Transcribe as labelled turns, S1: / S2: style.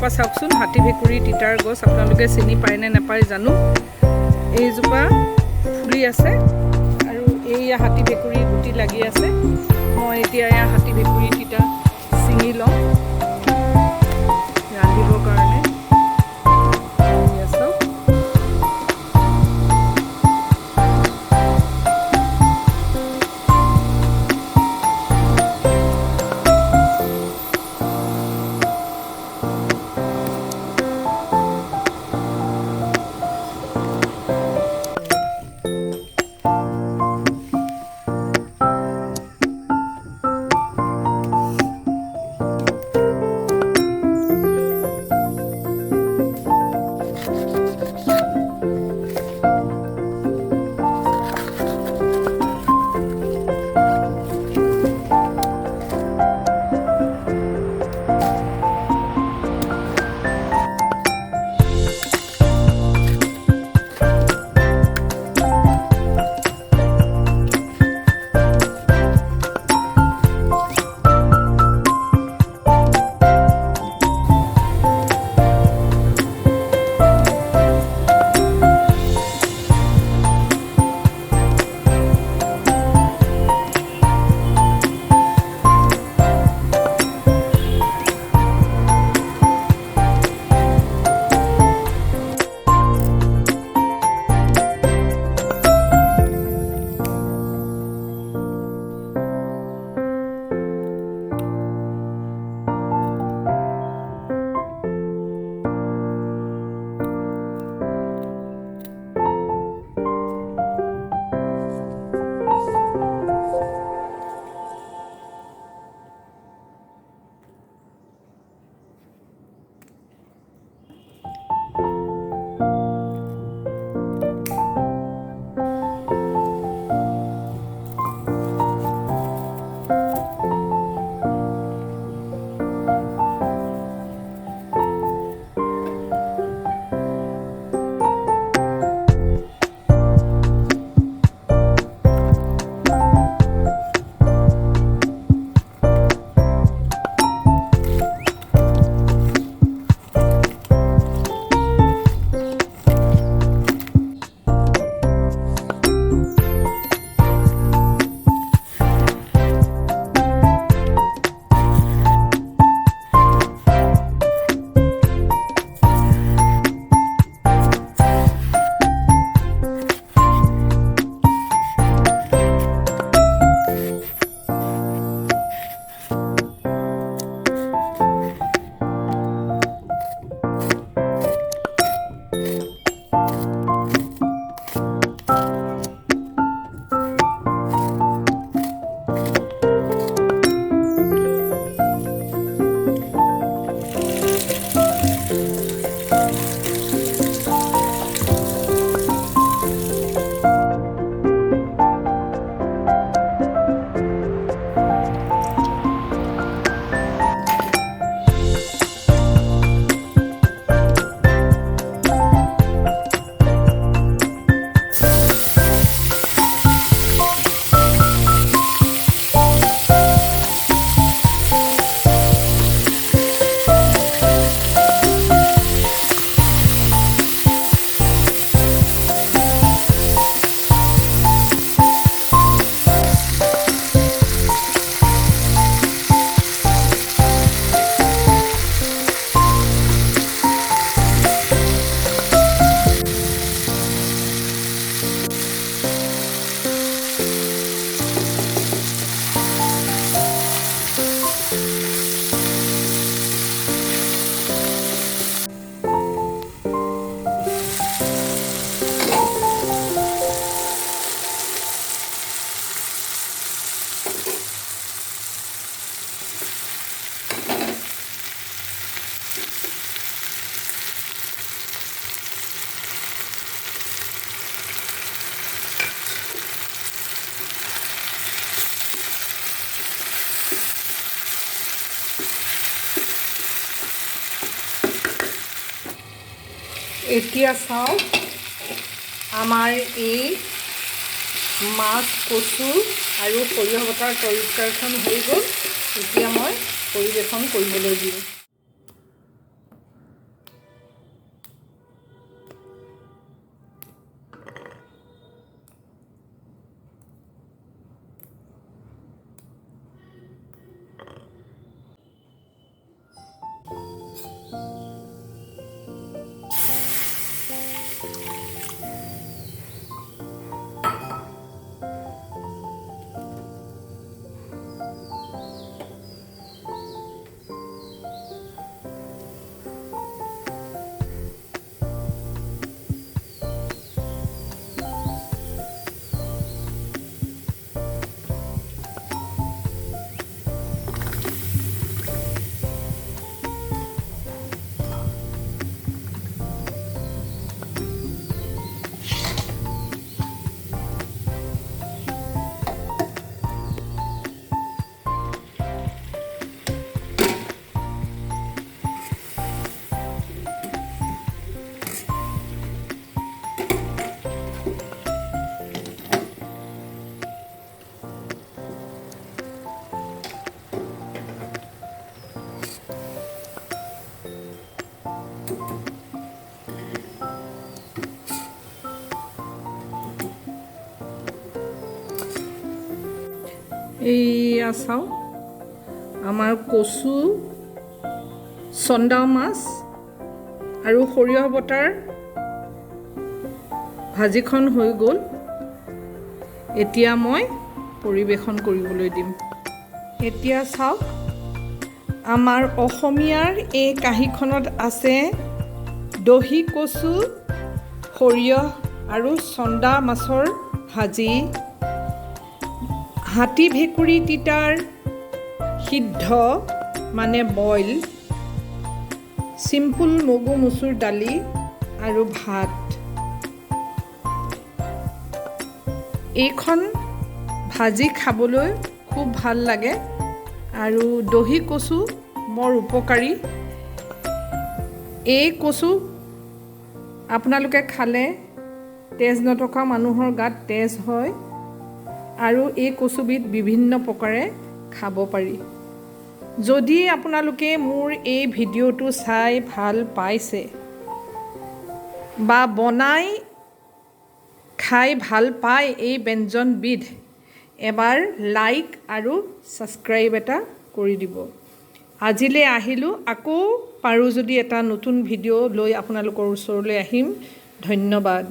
S1: পৰা চাওকচোন হাতী ভেকুৰী তিতাৰ গছ আপোনালোকে চিনি পায় নে নাপায় জানো এইজোপা ফুলি আছে আৰু এইয়া হাতী ভেকুৰী গুটি লাগি আছে মই এতিয়া এয়া হাতী ভেকুৰী তিতা ছিঙি লওঁ ৰান্ধিবৰ কাৰণে এতিয়া চাও আমাৰ এই মাছ কচু আৰু সৰিয়হ বটাৰ তৰকাৰীখন হৈ গ'ল। এতিয়া মই পৰিৱেশন কৰিবলৈ দিম। এইয়া চাওঁ আমাৰ কচু চন্দা মাছ আৰু সৰিয়হ বটাৰ ভাজিখন হৈ গ'ল। এতিয়া মই পৰিৱেশন কৰিবলৈ দিম। এতিয়া চাওক আমাৰ অসমীয়াৰ এই কাঁহীখনত আছে দহি কচু, সৰিয়হ আৰু চন্দা মাছৰ ভাজি, হাতী ভেকুৰী তিতাৰ সিদ্ধ মানে বইল, চিম্পুল মগু মচুৰ দালি আৰু ভাত। এইখন ভাজি খাবলৈ খুব ভাল লাগে আৰু দহি কচু বৰ উপকাৰী। এই কচু আপোনালোকে খালে তেজ নথকা মানুহৰ গাত তেজ হয় আৰু এই কচুবিধ বিভিন্ন প্ৰকাৰে খাব পাৰি। যদি আপোনালোকে মোৰ এই ভিডিঅ'টো চাই ভাল পাইছে বা বনাই খাই ভাল পায় এই ব্যঞ্জনবিধ, এবাৰ লাইক আৰু ছাবস্ক্ৰাইব এটা কৰি দিব। আজিলৈ আহিলোঁ, আকৌ পাৰোঁ যদি এটা নতুন ভিডিঅ' লৈ আপোনালোকৰ ওচৰলৈ আহিম। ধন্যবাদ।